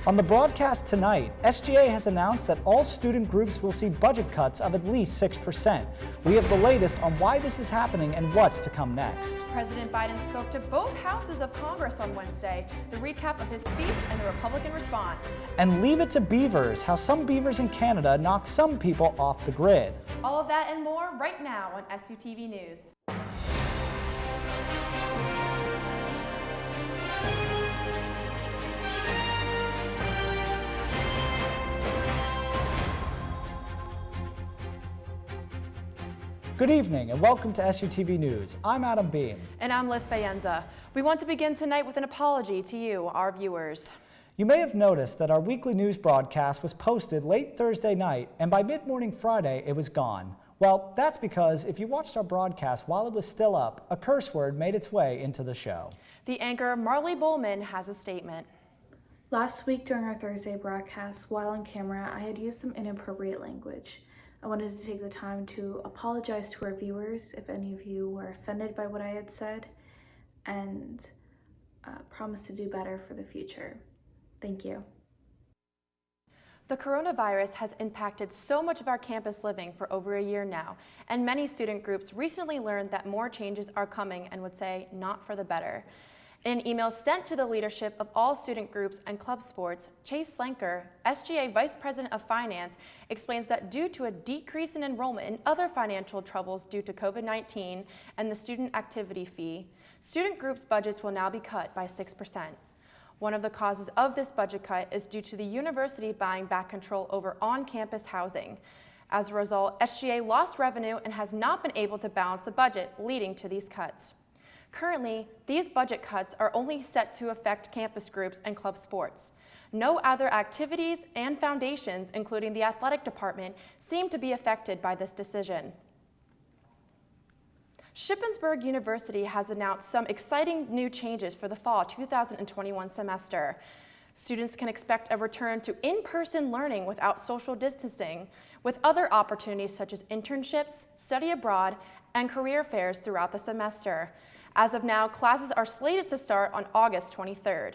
On the broadcast tonight, SGA has announced that all student groups will see budget cuts of at least 6%. We have the latest on why this is happening and what's to come next. President Biden spoke to both houses of Congress on Wednesday, the recap of his speech and the Republican response. And leave it to Beavers, how some beavers in Canada knock some people off the grid. All of that and more right now on SUTV News. Good evening and welcome to SUTV News. I'm Adam Beam. And I'm Livv Faenza. We want to begin tonight with an apology to you, our viewers. You may have noticed that our weekly news broadcast was posted late Thursday night, and by mid-morning Friday it was gone. Well, that's because if you watched our broadcast while it was still up, a curse word made its way into the show. The anchor Marley Bowman has a statement. Last week during our Thursday broadcast, while on camera, I had used some inappropriate language. I wanted to take the time to apologize to our viewers if any of you were offended by what I had said, and promise to do better for the future. Thank you. The coronavirus has impacted so much of our campus living for over a year now, and many student groups recently learned that more changes are coming and would say not for the better. In an email sent to the leadership of all student groups and club sports, Chase Slanker, SGA Vice President of Finance, explains that due to a decrease in enrollment and other financial troubles due to COVID-19 and the student activity fee, student groups' budgets will now be cut by 6%. One of the causes of this budget cut is due to the university buying back control over on-campus housing. As a result, SGA lost revenue and has not been able to balance the budget, leading to these cuts. Currently, these budget cuts are only set to affect campus groups and club sports. No other activities and foundations, including the athletic department, seem to be affected by this decision. Shippensburg University has announced some exciting new changes for the fall 2021 semester. Students can expect a return to in-person learning without social distancing, with other opportunities such as internships, study abroad, and career fairs throughout the semester. As of now, classes are slated to start on August 23rd.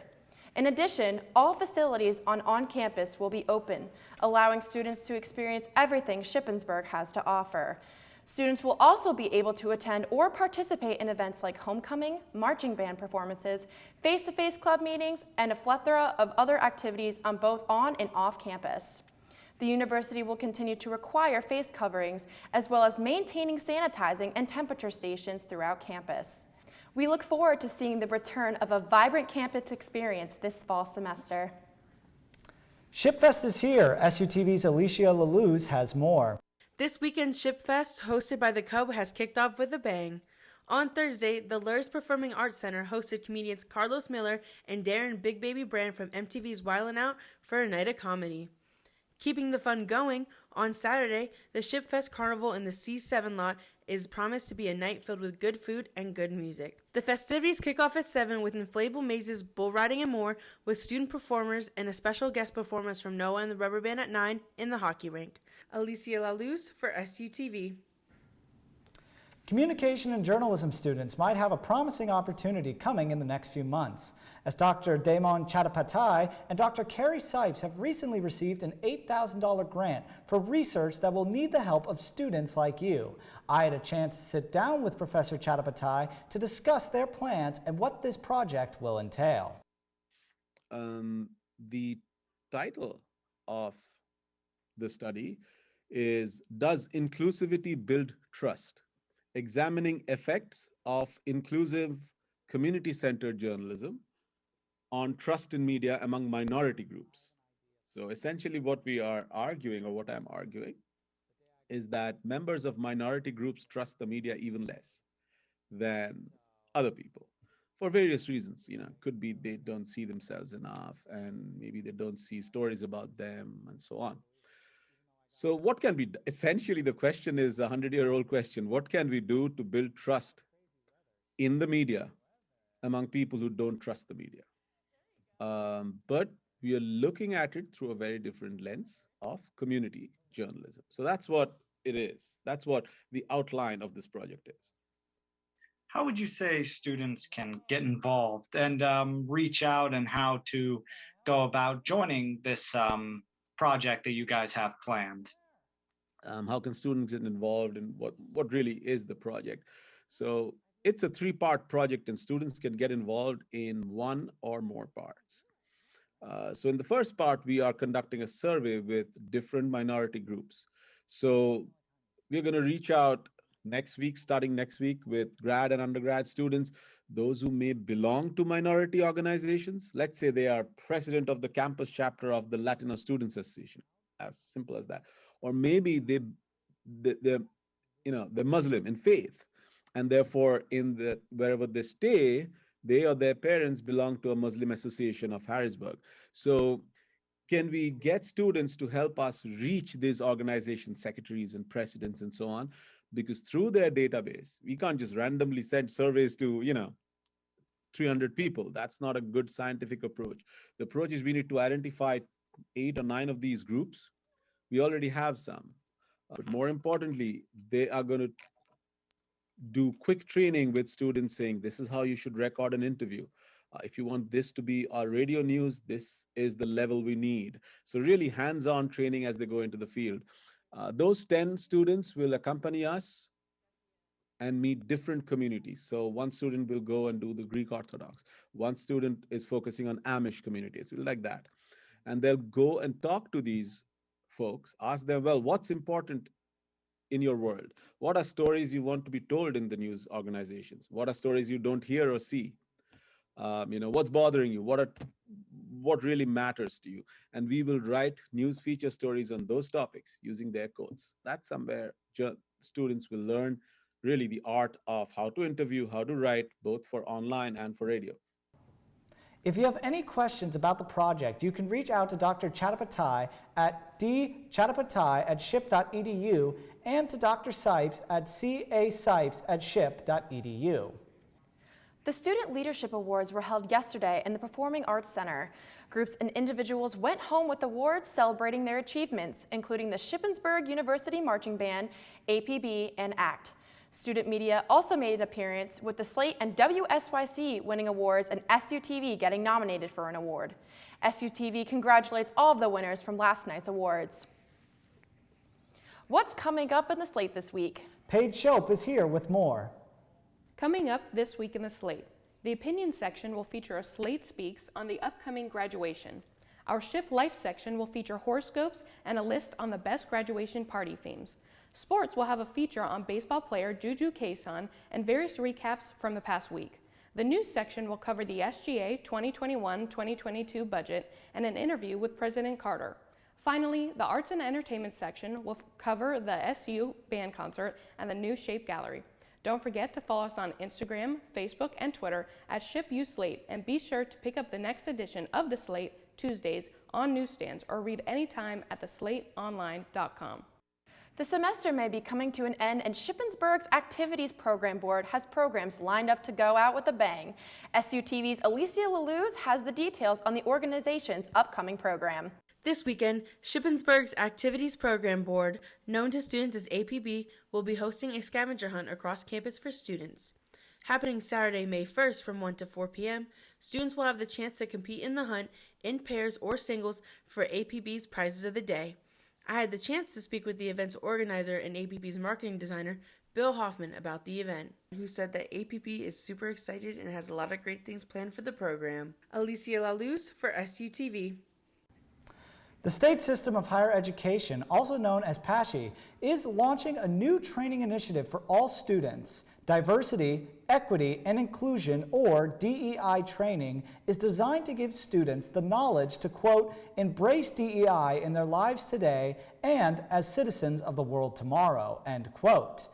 In addition, all facilities on campus will be open, allowing students to experience everything Shippensburg has to offer. Students will also be able to attend or participate in events like homecoming, marching band performances, face-to-face club meetings, and a plethora of other activities on both on and off campus. The university will continue to require face coverings, as well as maintaining sanitizing and temperature stations throughout campus. We look forward to seeing the return of a vibrant campus experience this fall semester. ShipFest is here. SUTV's Alicia Laluz has more. This weekend's ShipFest, hosted by the Cub, has kicked off with a bang. On Thursday, the Lurs Performing Arts Center hosted comedians Carlos Miller and Darren Big Baby Brand from MTV's Wildin' Out for a night of comedy. Keeping the fun going, on Saturday, the ShipFest Carnival in the C7 lot is promised to be a night filled with good food and good music. The festivities kick off at 7 with inflatable mazes, bull riding, and more, with student performers and a special guest performance from Noah and the Rubber Band at 9 in the hockey rink. Alicia Laluz for SUTV. Communication and journalism students might have a promising opportunity coming in the next few months, as Dr. Damon Chattopadhyay and Dr. Carrie Sipes have recently received an $8,000 grant for research that will need the help of students like you. I had a chance to sit down with Professor Chattopadhyay to discuss their plans and what this project will entail. The title of the study is Does Inclusivity Build Trust? Examining effects of inclusive community-centered journalism on trust in media among minority groups. So essentially what we are arguing, or what I'm arguing, is that members of minority groups trust the media even less than other people for various reasons. Could be they don't see themselves enough, and maybe they don't see stories about them, and so on. So what can be, essentially the question is a 100-year-old question. What can we do to build trust in the media among people who don't trust the media? But we are looking at it through a very different lens of community journalism. So that's what it is. That's what the outline of this project is. How would you say students can get involved and reach out, and how to go about joining this project that you guys have planned? How can students get involved in what really is the project? So it's a three-part project, and students can get involved in one or more parts. So in the first part, we are conducting a survey with different minority groups. So we're going to reach out starting next week, with grad and undergrad students, those who may belong to minority organizations. Let's say they are president of the campus chapter of the Latino Students Association, as simple as that. Or maybe they're Muslim in faith, and therefore wherever they stay, they or their parents belong to a Muslim association of Harrisburg. So can we get students to help us reach these organization secretaries and presidents and so on? Because through their database, we can't just randomly send surveys to 300 people. That's not a good scientific approach. The approach is we need to identify 8 or 9 of these groups. We already have some, but more importantly, they are going to do quick training with students, saying this is how you should record an interview. If you want this to be our radio news, this is the level we need. So really hands-on training as they go into the field. Those 10 students will accompany us and meet different communities. So one student will go and do the Greek Orthodox. One student is focusing on Amish communities, like that. And they'll go and talk to these folks, ask them, well, what's important in your world? What are stories you want to be told in the news organizations? What are stories you don't hear or see? What's bothering you? What really matters to you? And we will write news feature stories on those topics using their codes. That's somewhere students will learn really the art of how to interview, how to write, both for online and for radio. If you have any questions about the project, you can reach out to Dr. Chattopadhyay at dchattopadhyay@ship.edu and to Dr. Sipes at casipes@ship.edu. The Student Leadership Awards were held yesterday in the Performing Arts Center. Groups and individuals went home with awards celebrating their achievements, including the Shippensburg University Marching Band, APB, and ACT. Student media also made an appearance, with the Slate and WSYC winning awards and SUTV getting nominated for an award. SUTV congratulates all of the winners from last night's awards. What's coming up in the Slate this week? Paige Shope is here with more. Coming up this week in the Slate, the opinion section will feature a Slate Speaks on the upcoming graduation. Our Ship Life section will feature horoscopes and a list on the best graduation party themes. Sports will have a feature on baseball player Juju Kayson and various recaps from the past week. The news section will cover the SGA 2021-2022 budget and an interview with President Carter. Finally, the arts and entertainment section will cover the SU band concert and the new Shape Gallery. Don't forget to follow us on Instagram, Facebook, and Twitter at ShipUSlate, and be sure to pick up the next edition of the Slate Tuesdays on newsstands or read anytime at theslateonline.com. The semester may be coming to an end, and Shippensburg's Activities Program Board has programs lined up to go out with a bang. SUTV's Alicia Laluz has the details on the organization's upcoming program. This weekend, Shippensburg's Activities Program Board, known to students as APB, will be hosting a scavenger hunt across campus for students. Happening Saturday, May 1st from 1 to 4 p.m., students will have the chance to compete in the hunt in pairs or singles for APB's prizes of the day. I had the chance to speak with the event's organizer and APB's marketing designer, Bill Hoffman, about the event, who said that APB is super excited and has a lot of great things planned for the program. Alicia Laluz for SUTV. The State System of Higher Education, also known as PASHE, is launching a new training initiative for all students. Diversity, Equity, and Inclusion, or DEI training, is designed to give students the knowledge to, quote, embrace DEI in their lives today and as citizens of the world tomorrow, end quote.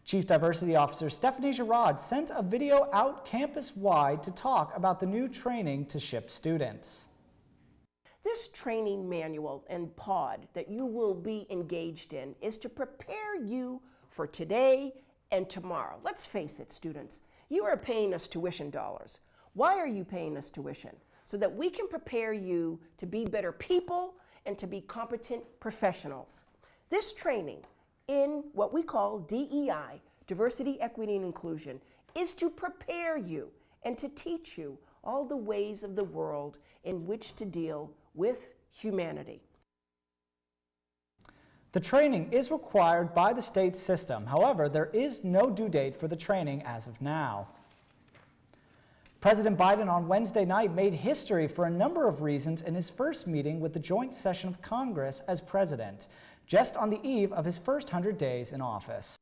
Chief Diversity Officer Stephanie Girard sent a video out campus-wide to talk about the new training to SHIP students. This training manual and pod that you will be engaged in is to prepare you for today and tomorrow. Let's face it, students, you are paying us tuition dollars. Why are you paying us tuition? So that we can prepare you to be better people and to be competent professionals. This training in what we call DEI, Diversity, Equity, and Inclusion, is to prepare you and to teach you all the ways of the world in which to deal with humanity. The training is required by the state system. However, there is no due date for the training as of now. President Biden on Wednesday night made history for a number of reasons in his first meeting with the joint session of Congress as president, just on the eve of his first 100 days in office.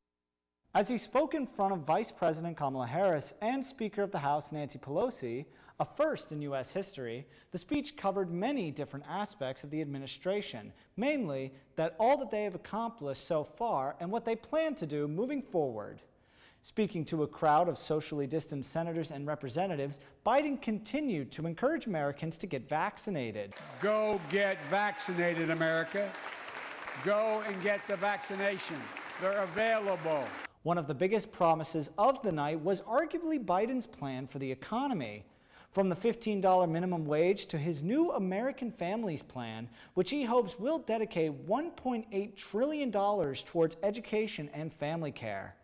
As he spoke in front of Vice President Kamala Harris and Speaker of the House Nancy Pelosi, a first in U.S. history, the speech covered many different aspects of the administration, mainly all that they have accomplished so far and what they plan to do moving forward. Speaking to a crowd of socially distanced senators and representatives, Biden continued to encourage Americans to get vaccinated. Go get vaccinated, America. Go and get the vaccination. They're available. One of the biggest promises of the night was arguably Biden's plan for the economy. From the $15 minimum wage to his new American Families Plan, which he hopes will dedicate $1.8 trillion towards education and family care.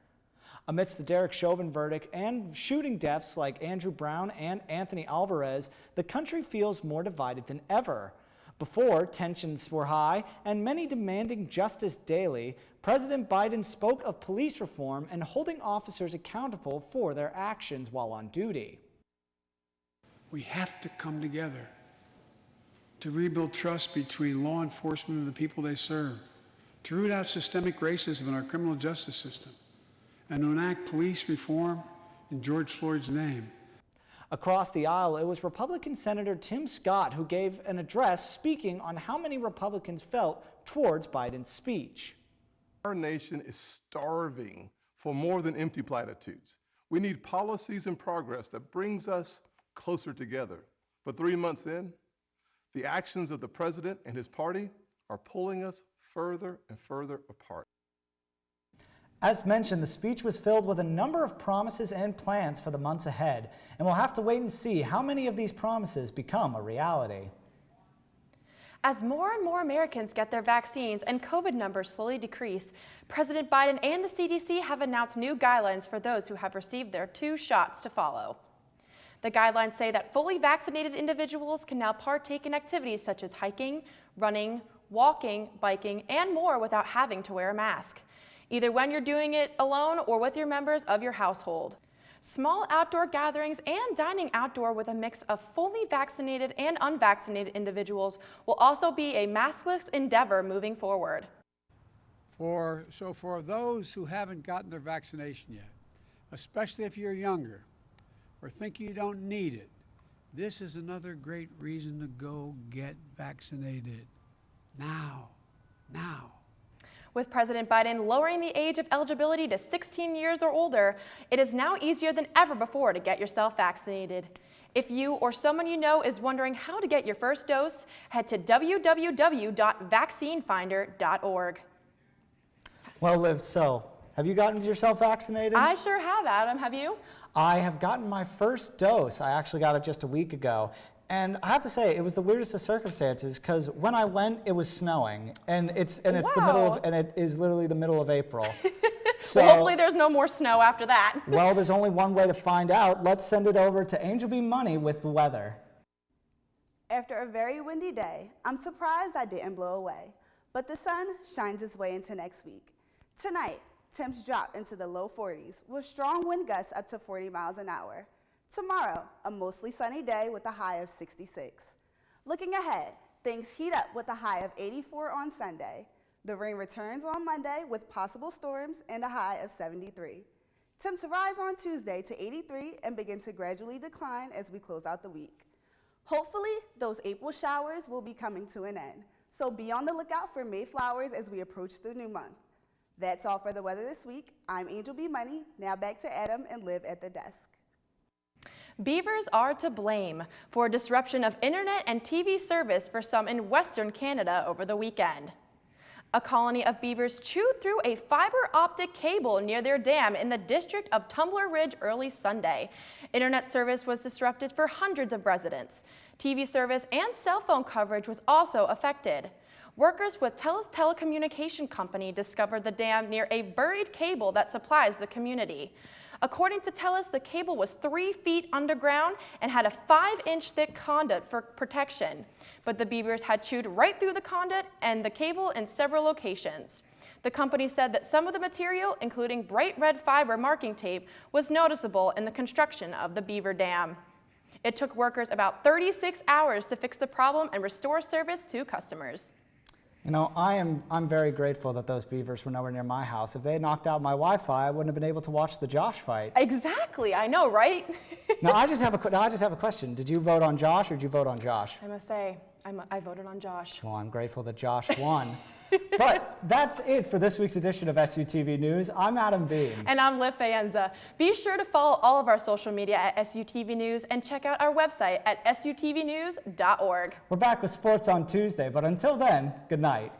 Amidst the Derek Chauvin verdict and shooting deaths like Andrew Brown and Anthony Alvarez, the country feels more divided than ever. Before, tensions were high and many demanding justice daily, President Biden spoke of police reform and holding officers accountable for their actions while on duty. We have to come together to rebuild trust between law enforcement and the people they serve, to root out systemic racism in our criminal justice system, and to enact police reform in George Floyd's name. Across the aisle, it was Republican Senator Tim Scott who gave an address speaking on how many Republicans felt towards Biden's speech. Our nation is starving for more than empty platitudes. We need policies and progress that brings us closer together. But 3 months in, the actions of the president and his party are pulling us further and further apart. As mentioned, the speech was filled with a number of promises and plans for the months ahead, and we'll have to wait and see how many of these promises become a reality. As more and more Americans get their vaccines and COVID numbers slowly decrease, President Biden and the CDC have announced new guidelines for those who have received their 2 shots to follow. The guidelines say that fully vaccinated individuals can now partake in activities such as hiking, running, walking, biking, and more without having to wear a mask, either when you're doing it alone or with your members of your household. Small outdoor gatherings and dining outdoor with a mix of fully vaccinated and unvaccinated individuals will also be a maskless endeavor moving forward. For those who haven't gotten their vaccination yet, especially if you're younger or think you don't need it, this is another great reason to go get vaccinated. Now. With President Biden lowering the age of eligibility to 16 years or older, it is now easier than ever before to get yourself vaccinated. If you or someone you know is wondering how to get your first dose, head to www.vaccinefinder.org. Well, Liv, so have you gotten yourself vaccinated? I sure have, Adam. Have you? I have gotten my first dose. I actually got it just a week ago. And I have to say, it was the weirdest of circumstances because when I went, it was snowing, and it's the middle of, and it is literally the middle of April. So, well, hopefully there's no more snow after that. Well, there's only one way to find out. Let's send it over to Angel B. Money with the weather. After a very windy day, I'm surprised I didn't blow away, but the sun shines its way into next week. Tonight, temps drop into the low 40s with strong wind gusts up to 40 miles an hour. Tomorrow, a mostly sunny day with a high of 66. Looking ahead, things heat up with a high of 84 on Sunday. The rain returns on Monday with possible storms and a high of 73. Temps rise on Tuesday to 83 and begin to gradually decline as we close out the week. Hopefully, those April showers will be coming to an end, so be on the lookout for Mayflowers as we approach the new month. That's all for the weather this week. I'm Angel B. Money. Now back to Adam and Liv at the desk. Beavers are to blame for a disruption of internet and TV service for some in Western Canada over the weekend. A colony of beavers chewed through a fiber optic cable near their dam in the district of Tumbler Ridge early Sunday. Internet service was disrupted for hundreds of residents. TV service and cell phone coverage was also affected. Workers with TELUS telecommunication company discovered the dam near a buried cable that supplies the community. According to TELUS, the cable was 3 feet underground and had a 5-inch thick conduit for protection. But the Beavers had chewed right through the conduit and the cable in several locations. The company said that some of the material, including bright red fiber marking tape, was noticeable in the construction of the Beaver Dam. It took workers about 36 hours to fix the problem and restore service to customers. You know, I'm very grateful that those beavers were nowhere near my house. If they had knocked out my Wi-Fi, I wouldn't have been able to watch the Josh fight. Exactly, I know, right? Now I just have a question. Did you vote on Josh or did you vote on Josh? I must say, I voted on Josh. Well, I'm grateful that Josh won. But that's it for this week's edition of SUTV News. I'm Adam Beam. And I'm Livv Faenza. Be sure to follow all of our social media at SUTV News and check out our website at sutvnews.org. We're back with sports on Tuesday, but until then, good night.